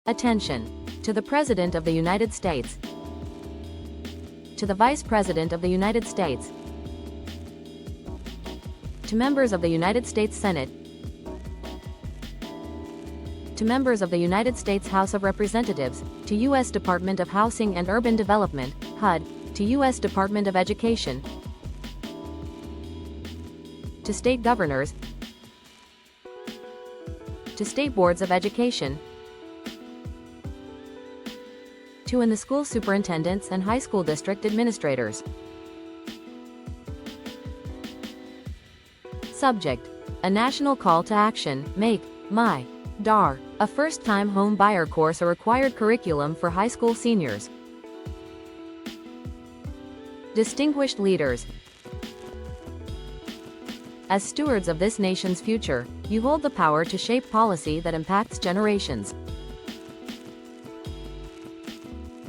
Attention! To the President of the United States. To the Vice President of the United States. To members of the United States Senate. To members of the United States House of Representatives, to U.S. Department of Housing and Urban Development, HUD, to U.S. Department of Education, to state governors, to state boards of education, to and the school superintendents and high school district administrators. Subject: a national call to action, make MYDAR, a first-time home buyer course a required curriculum for high school seniors. Distinguished leaders, as stewards of this nation's future, you hold the power to shape policy that impacts generations.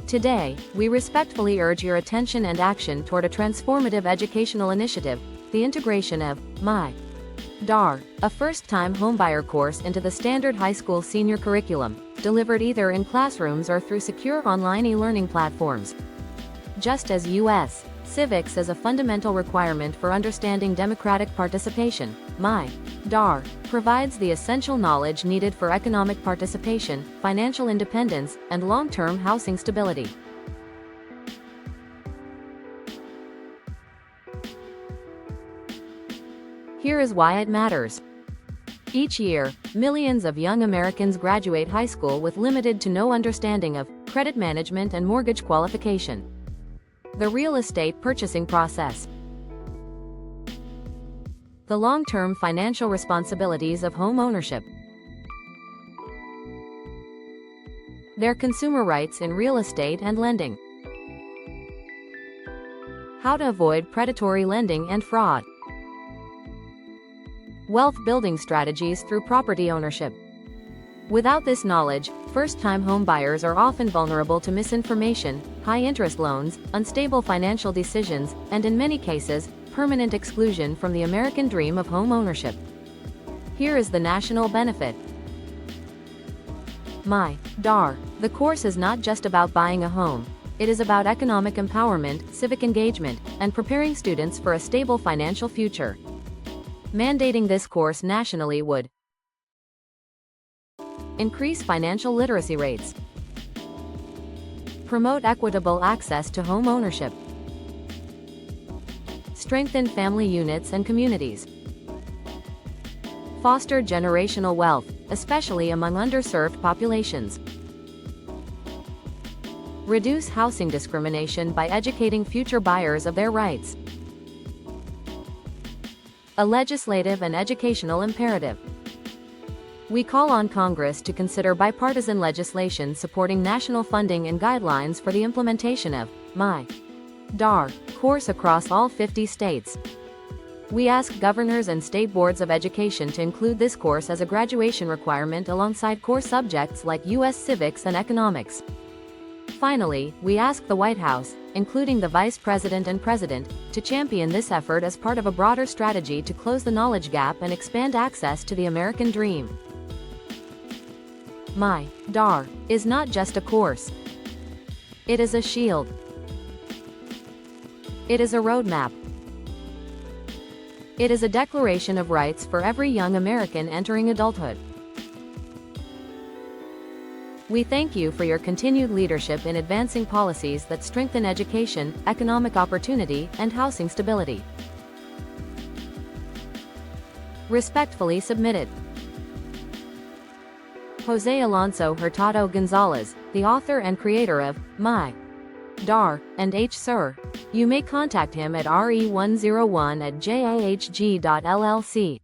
Today, we respectfully urge your attention and action toward a transformative educational initiative, the integration of MYDAR, a first-time homebuyer course into the standard high school senior curriculum, delivered either in classrooms or through secure online e-learning platforms. Just as U.S. Civics is a fundamental requirement for understanding democratic participation, MYDAR provides the essential knowledge needed for economic participation, financial independence, and long-term housing stability. Here is why it matters. Each year, millions of young Americans graduate high school with limited to no understanding of credit management and mortgage qualification. The real estate purchasing process. The long-term financial responsibilities of home ownership. Their consumer rights in real estate and lending. How to avoid predatory lending and fraud. Wealth building strategies through property ownership. Without this knowledge, first-time home buyers are often vulnerable to misinformation, high-interest loans, unstable financial decisions, and in many cases, permanent exclusion from the American dream of home ownership. Here is the national benefit. MYDAR. The course is not just about buying a home. It is about economic empowerment, civic engagement, and preparing students for a stable financial future. Mandating this course nationally would increase financial literacy rates, promote equitable access to home ownership, strengthen family units and communities, foster generational wealth, especially among underserved populations, reduce housing discrimination by educating future buyers of their rights. A legislative and educational imperative. We call on Congress to consider bipartisan legislation supporting national funding and guidelines for the implementation of MYDAR course across all 50 states. We ask governors and state boards of education to include this course as a graduation requirement alongside core subjects like U.S. Civics and Economics. Finally, we ask the White House, including the Vice President and President, to champion this effort as part of a broader strategy to close the knowledge gap and expand access to the American dream. MYDAR is not just a course. It is a shield. It is a roadmap. It is a declaration of rights for every young American entering adulthood. We thank you for your continued leadership in advancing policies that strengthen education, economic opportunity, and housing stability. Respectfully submitted. José-Alonso Hurtado González, the author and creator of MYDAR and H.Sir. You may contact him at re101@jahg.llc.